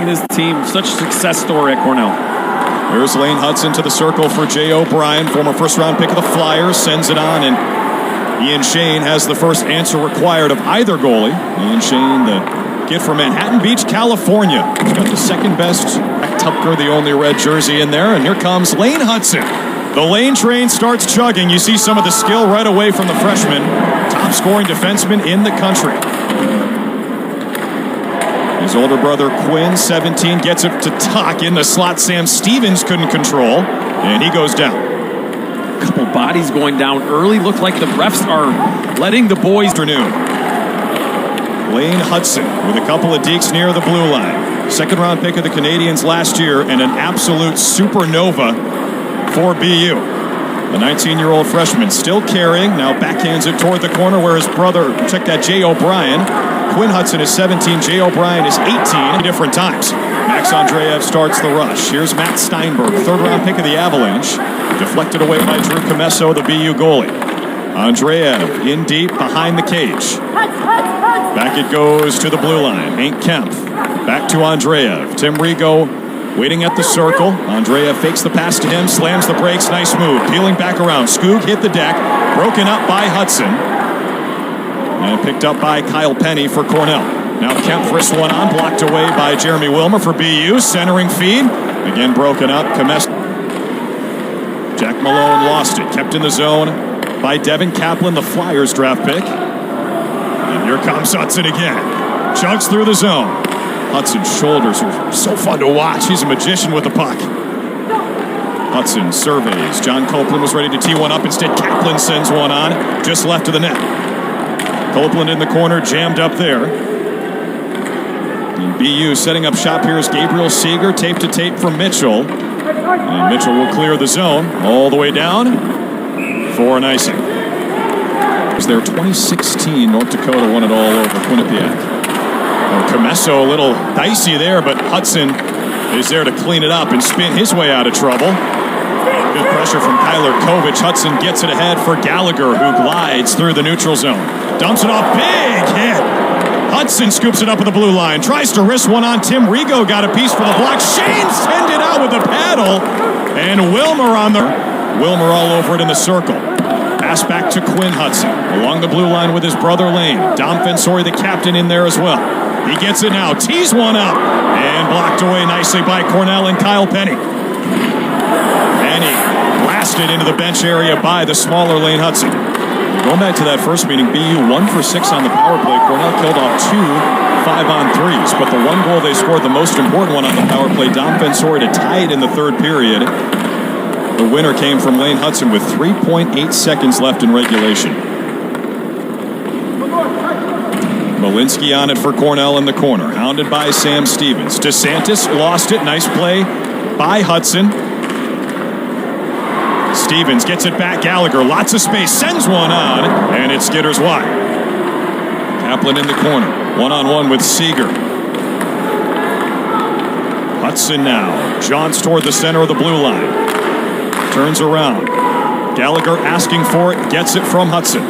and his team. Such a success story at Cornell. Here's Lane Hutson to the circle for Jay O'Brien, former first-round pick of the Flyers, sends it on, and Ian Shane has the first answer required of either goalie. Ian Shane, the kid from Manhattan Beach, California. He's got the second best. Tucker, the only red jersey in there, and here comes Lane Hutson. The Lane train starts chugging. You see some of the skill right away from the freshman. Top-scoring defenseman in the country. His older brother Quinn, 17, gets it to Tuch in the slot. Sam Stevens couldn't control, and he goes down. A couple bodies going down early. Look like the refs are letting the boys. Afternoon. Lane Hutson with a couple of dekes near the blue line. Second-round pick of the Canadiens last year and an absolute supernova for BU. The 19-year-old freshman still carrying. Now backhands it toward the corner where his brother, check that, Jay O'Brien. Quinn Hutson is 17. Jay O'Brien is 18. Different times. Max Andreev starts the rush. Here's Matt Steinberg, third-round pick of the Avalanche. Deflected away by Drew Comesso, the BU goalie. Andreev in deep behind the cage. Back it goes to the blue line. Hank Kemp. Back to Andreev. Tim Rigo waiting at the circle. Andreev fakes the pass to him, slams the brakes. Nice move. Peeling back around. Skoog hit the deck. Broken up by Hutson. And picked up by Kyle Penny for Cornell. Now Kemp wrists one on. Blocked away by Jeremy Wilmer for BU. Centering feed. Again broken up. Comesso. Jack Malone lost it. Kept in the zone by Devin Kaplan, the Flyers draft pick. And here comes Hutson again. Chugs through the zone. Hutson's shoulders are so fun to watch. He's a magician with the puck. Hutson surveys. John Copeland was ready to tee one up. Instead, Kaplan sends one on. Just left of the net. Copeland in the corner, jammed up there. And BU setting up shop here is Gabriel Seeger. Tape to tape from Mitchell. And Mitchell will clear the zone all the way down for an icing. It was their 2016. North Dakota won it all over Quinnipiac. Comesso a little dicey there, but Hutson is there to clean it up and spin his way out of trouble. Good pressure from Kyler Kovich. Hutson gets it ahead for Gallagher, who glides through the neutral zone. Dumps it off. Big hit. Hutson scoops it up at the blue line. Tries to wrist one on Tim Rigo. Got a piece for the block. Shane sent it out with the paddle. And Wilmer on the... Wilmer all over it in the circle. Pass back to Quinn Hutson. Along the blue line with his brother Lane. Dom Fensori, the captain, in there as well. He gets it now. Tees one up. And blocked away nicely by Cornell and Kyle Penny. Penny blasted into the bench area by the smaller Lane Hutson. Going back to that first meeting, BU 1 for 6 on the power play. Cornell killed off 2 5-on-3s. But the one goal they scored, the most important one on the power play, Dom Fensori to tie it in the third period. The winner came from Lane Hutson with 3.8 seconds left in regulation. Malinsky on it for Cornell in the corner. Hounded by Sam Stevens. DeSantis lost it. Nice play by Hutson. Stevens gets it back. Gallagher, lots of space. Sends one on. And it skitters wide. Kaplan in the corner. One-on-one with Seeger. Hutson now. Jaunts toward the center of the blue line. Turns around. Gallagher asking for it. Gets it from Hutson.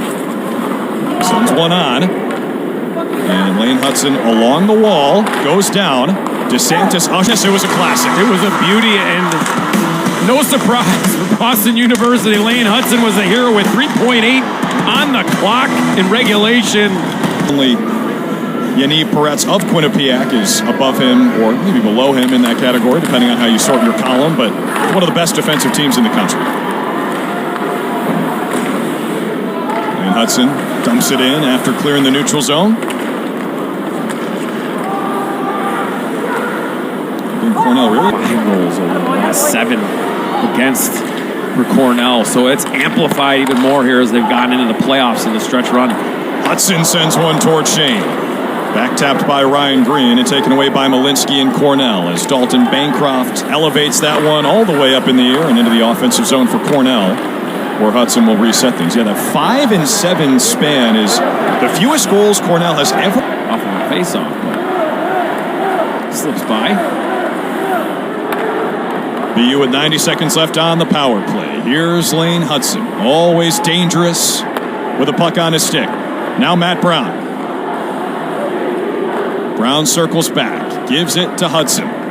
Sends one on. And Lane Hutson along the wall. Goes down. DeSantis. Oh, yes, it was a classic. It was a beauty, and no surprise for Boston University. Lane Hutson was a hero with 3.8 on the clock in regulation. Only Yaniv Peretz of Quinnipiac is above him or maybe below him in that category, depending on how you sort your column, but one of the best defensive teams in the country. And Hutson dumps it in after clearing the neutral zone. Cornell really rolls over the last 7 against for Cornell, so it's amplified even more here as they've gotten into the playoffs in the stretch run. Hutson sends one toward Shane. Back tapped by Ryan Green and taken away by Malinsky and Cornell as Dalton Bancroft elevates that one all the way up in the air and into the offensive zone for Cornell, where Hutson will reset things. Yeah, that 5-7 span is the fewest goals Cornell has ever off of a face-off. Slips by. BU with 90 seconds left on the power play. Here's Lane Hutson, always dangerous with a puck on his stick. Now Matt Brown. Brown circles back. gives it to Hutson.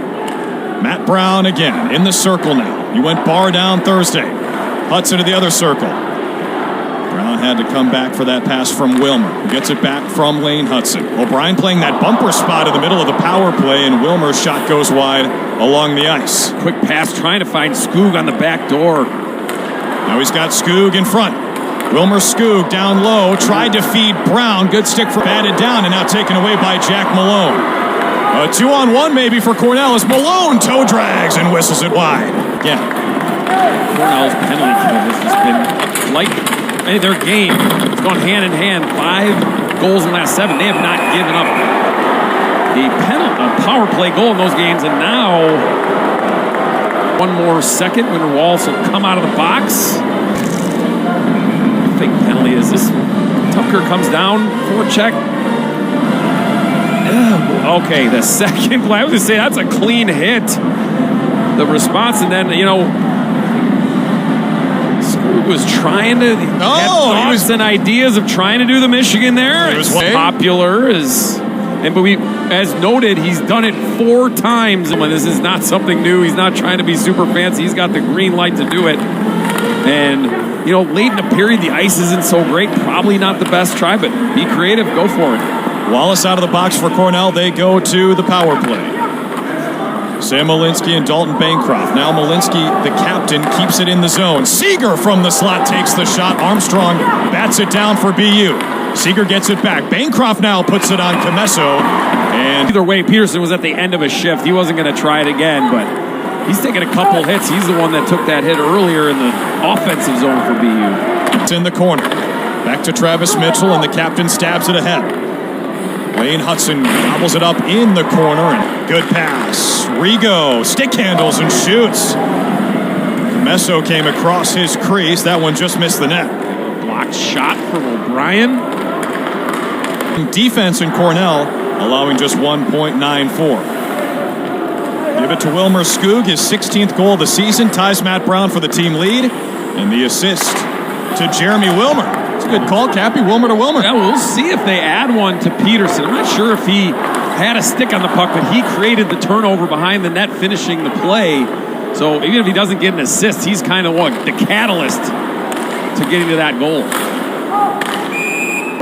Matt Brown again in the circle now. He went bar down Thursday. Hutson to the other circle. Brown had to come back for that pass from Wilmer, who gets it back from Lane Hutson. O'Brien playing that bumper spot in the middle of the power play, and Wilmer's shot goes wide along the ice. Quick pass trying to find Skoog on the back door. Now he's got Skoog in front. Wilmer Skoog down low, tried to feed Brown. Good stick for batted down, and now taken away by Jack Malone. A 2-on-1 maybe for Cornell as Malone toe drags and whistles it wide. Yeah. Cornell's penalty kill has just been like their game. It's gone hand in hand. 5 goals in the last 7. They have not given up a power play goal in those games, and now one more second. Winter Walsh will come out of the box. Big penalty is this. Tucker comes down, forecheck. Okay, the second play. I was going to say that's a clean hit. The response, and then, Skoog was trying to had thoughts and ideas of trying to do the Michigan there. It was popular but as noted, he's done it 4 times. This is not something new. He's not trying to be super fancy. He's got the green light to do it. And late in the period, the ice isn't so great. Probably not the best try, but be creative. Go for it. Wallace out of the box for Cornell. They go to the power play. Sam Malinsky and Dalton Bancroft. Now Malinsky, the captain, keeps it in the zone. Seeger from the slot takes the shot. Armstrong bats it down for BU. Seeger gets it back. Bancroft now puts it on Comesso. And either way, Peterson was at the end of a shift. He wasn't going to try it again, but he's taking a couple hits. He's the one that took that hit earlier in the offensive zone for BU. It's in the corner. Back to Travis Mitchell, and the captain stabs it ahead. Lane Hutson gobbles it up in the corner, and good pass. Rigo stick handles and shoots. Comesso came across his crease. That one just missed the net. Blocked shot from O'Brien. Defense in Cornell allowing just 1.94. Give it to Wilmer Skoog, his 16th goal of the season, ties Matt Brown for the team lead, and the assist to Jeremy Wilmer. It's a good call, Cappy. Wilmer to Wilmer. Yeah, we'll see if they add one to Peterson. I'm not sure if he had a stick on the puck, but he created the turnover behind the net, finishing the play. So even if he doesn't get an assist, he's kind of the catalyst to getting to that goal.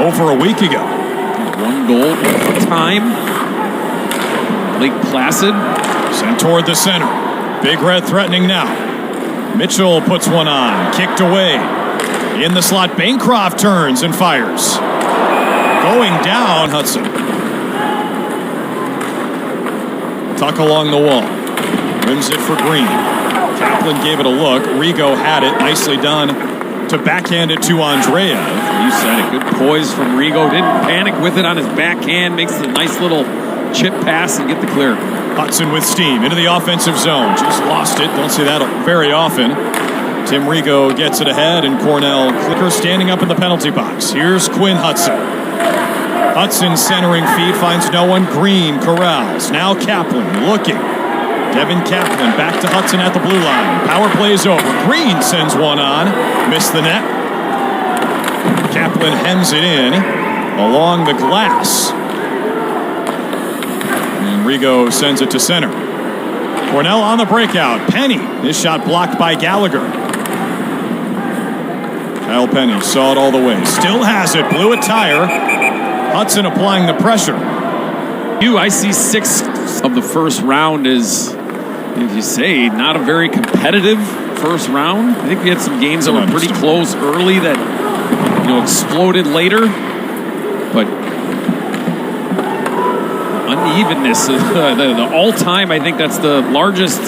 Over a week ago. 1 goal time. Lake Placid. Sent toward the center. Big Red threatening now. Mitchell puts one on. Kicked away. In the slot, Bancroft turns and fires. Going down, Hutson. Tuch along the wall. Rims it for Green. Kaplan gave it a look. Rigo had it. Nicely done to backhand it to Andrea. You said it. Good poise from Rigo. Didn't panic with it on his backhand. Makes a nice little chip pass and get the clear. Hutson with steam into the offensive zone. Just lost it. Don't see that very often. Tim Rigo gets it ahead, and Cornell Clicker standing up in the penalty box. Here's Quinn Hutson. Hutson centering feed, finds no one. Green corrals. Now Kaplan looking. Devin Kaplan back to Hutson at the blue line. Power play's over. Green sends one on. Missed the net. Kaplan hems it in along the glass. And Rigo sends it to center. Cornell on the breakout. Penny. His shot blocked by Gallagher. Kyle Penny saw it all the way. Still has it. Blew a tire. Hutson applying the pressure. I see 6 of the first round is, as you say, not a very competitive first round. I think we had some games that were pretty close early that exploded later. But unevenness, the all-time, I think that's the largest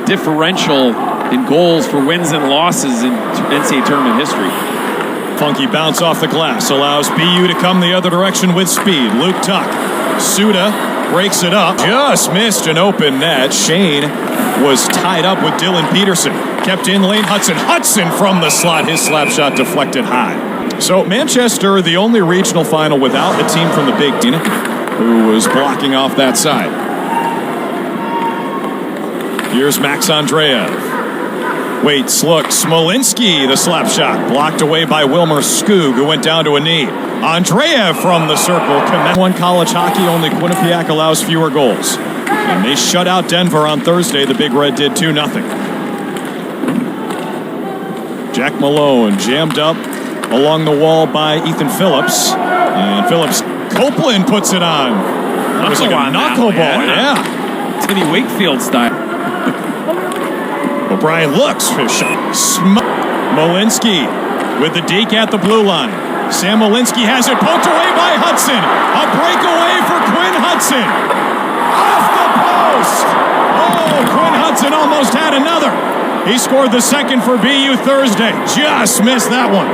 differential in goals for wins and losses in NCAA tournament history. Funky bounce off the glass allows BU to come the other direction with speed. Luke Tuch. Suda breaks it up. Just missed an open net. Shane was tied up with Dylan Peterson. Kept in lane Hutson. Hutson from the slot. His slap shot deflected high. So Manchester, the only regional final without a team from the Big Ten who was blocking off that side. Here's Max Andreev. Waits, looks, Smolinski, the slap shot, blocked away by Wilmer Skoog, who went down to a knee. Andreev from the circle. One college hockey, only Quinnipiac allows fewer goals. And they shut out Denver on Thursday. The Big Red did 2-0. Jack Malone jammed up along the wall by Ethan Phillips. And Phillips, Copeland puts it on. That was like a knuckleball, yeah. Timmy Wakefield style. O'Brien looks for a shot. Malinsky with the deke at the blue line. Sam Malinsky has it poked away by Hutson. A breakaway for Quinn Hutson. Off the post. Oh, Quinn Hutson almost had another. He scored the second for BU Thursday. Just missed that one.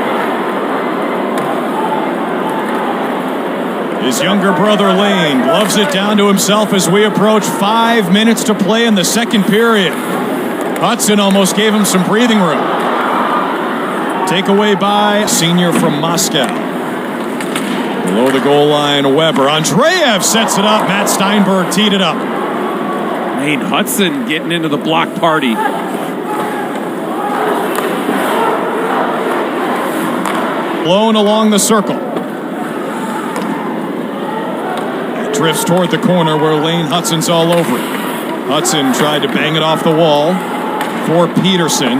His younger brother Lane gloves it down to himself as we approach 5 minutes to play in the second period. Hutson almost gave him some breathing room. Takeaway by senior from Moscow. Below the goal line, Weber. Andreev sets it up. Matt Steinberg teed it up. Lane Hutson getting into the block party. Blown along the circle. Drifts toward the corner where Lane Hutson's all over it. Hutson tried to bang it off the wall for Peterson.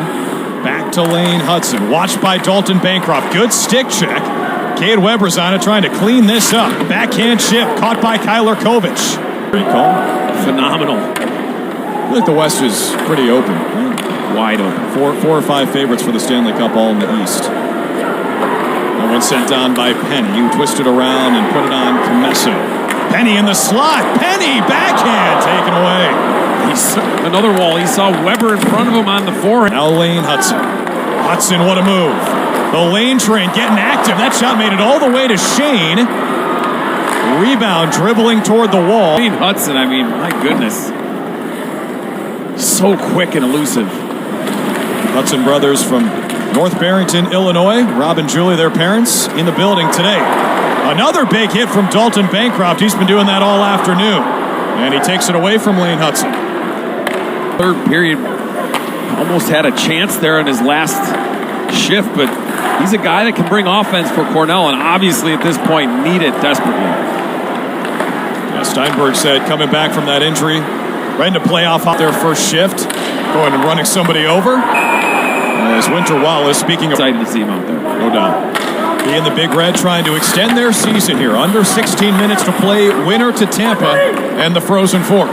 Back to Lane Hutson. Watched by Dalton Bancroft. Good stick check. Cade Weber's on it trying to clean this up. Backhand chip caught by Kyler Kovich. Pretty call. Phenomenal. I think the West is pretty open. Right? Wide open. Four or five favorites for the Stanley Cup all in the East. That one sent down by Penny, who twisted around and put it on Comesso. Penny in the slot. Penny backhand taken away. Another wall. He saw Weber in front of him on the forehand. Now Lane Hutson. Hutson, what a move. The Lane train getting active. That shot made it all the way to Shane. Rebound dribbling toward the wall. Lane Hutson, I mean, my goodness. So quick and elusive. Hutson brothers from North Barrington, Illinois. Rob and Julie, their parents, in the building today. Another big hit from Dalton Bancroft. He's been doing that all afternoon. And he takes it away from Lane Hutson. Third period, almost had a chance there in his last shift, but he's a guy that can bring offense for Cornell, and obviously at this point need it desperately. Yeah, Steinberg said coming back from that injury, right into playoff off their first shift, going and running somebody over. As Winter Wallace, speaking of... Excited to see him out there. No doubt. He and the Big Red trying to extend their season here. Under 16 minutes to play, winner to Tampa and the Frozen Four.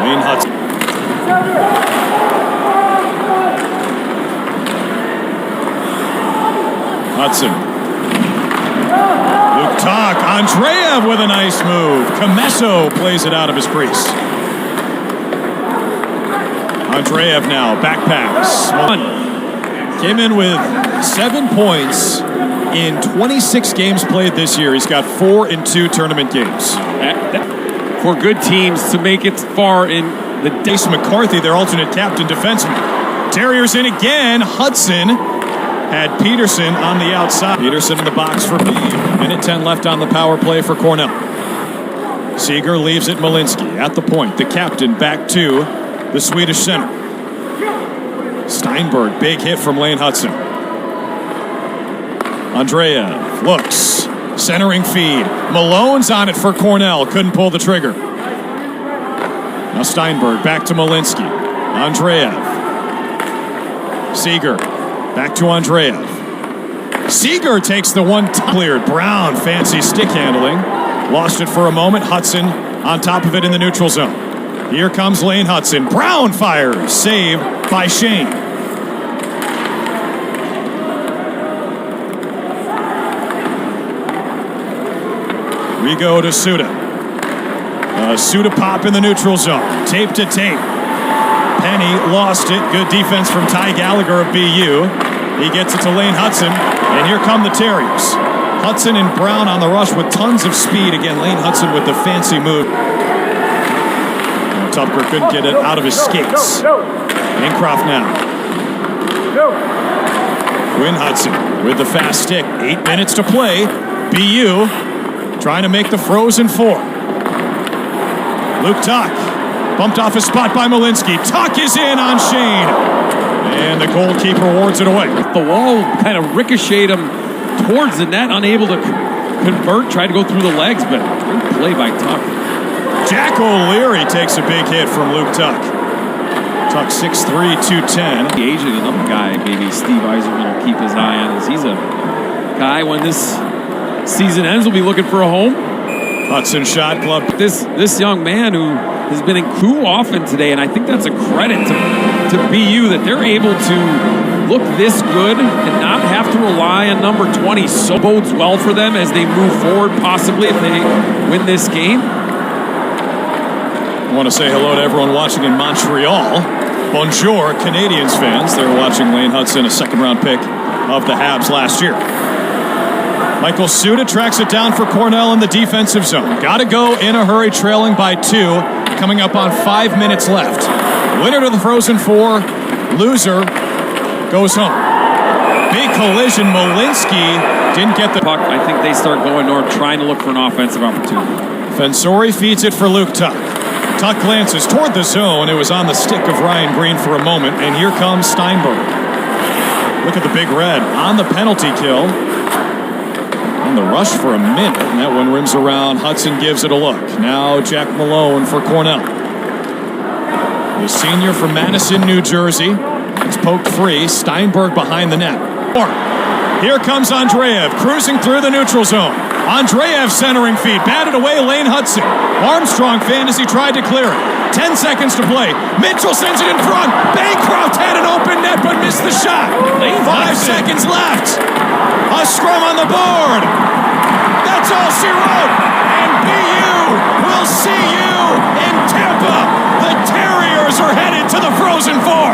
Lane Hutson. Hutson. Luke Tuch. Andreev with a nice move. Comesso plays it out of his crease. Andreev now, backpacks. Came in with 7 points in 26 games played this year. He's got 4 in 2 tournament games. For good teams to make it far in the... Ace McCarthy, their alternate captain defenseman. Terriers in again. Hutson had Peterson on the outside. Peterson in the box for B. Minute 10 left on the power play for Cornell. Seeger leaves it Malinsky at the point. The captain back to the Swedish center. Steinberg, big hit from Lane Hutson. Andreev looks. Centering feed. Malone's on it for Cornell. Couldn't pull the trigger. Now Steinberg back to Malinsky. Andreev. Seeger. Back to Andreev. Seeger takes the one. Cleared. Brown, fancy stick handling. Lost it for a moment. Hutson on top of it in the neutral zone. Here comes Lane Hutson. Brown fires. Save by Shane. We go to Suda. Suda pop in the neutral zone. Tape to tape. Penny lost it. Good defense from Ty Gallagher of BU. He gets it to Lane Hutson. And here come the Terriers. Hutson and Brown on the rush with tons of speed. Again, Lane Hutson with the fancy move. Tupker couldn't get it out of his skates. Bancroft now. Quinn Hutson with the fast stick. 8 minutes to play. BU trying to make the Frozen Four. Luke Tuch Bumped off his spot by Malinsky. Tuch is in on Shane. And the goalkeeper wards it away. The wall kind of ricocheted him towards the net, unable to convert, tried to go through the legs, but good play by Tuch. Jack O'Leary takes a big hit from Luke Tuch. Tuch 6'3", 210. Aging, another guy maybe Steve Eiserman will keep his eye on, as he's a guy when this season ends will be looking for a home. Hutson shot glove. This young man who has been in crew often today, and I think that's a credit to BU that they're able to look this good and not have to rely on number 20. So bodes well for them as they move forward, possibly if they win this game. I want to say hello to everyone watching in Montreal. Bonjour, Canadiens fans. They're watching Lane Hutson, a second-round pick of the Habs last year. Michael Suda tracks it down for Cornell in the defensive zone. Got to go in a hurry, trailing by 2, coming up on 5 minutes left. Winner to the Frozen Four, loser goes home. Big collision. Malinsky didn't get the puck. I think they start going north, trying to look for an offensive opportunity. Fensori feeds it for Luke Tuch. Tuch glances toward the zone. It was on the stick of Ryan Green for a moment, and here comes Steinberg. Look at the big red on the penalty kill. On the rush for a minute, and that one rims around. Hutson gives it a look. Now Jack Malone for Cornell. The senior from Madison, New Jersey. It's poked free. Steinberg behind the net. Here comes Andreev, cruising through the neutral zone. Andreev centering feed, batted away Lane Hutson. Armstrong fan as he tried to clear it. 10 seconds to play. Mitchell sends it in front. Bancroft had an open net but missed the shot. 5 seconds left. A scrum on the board. That's all she wrote. And BU will see you in Tampa. The Terriers are headed to the Frozen Four.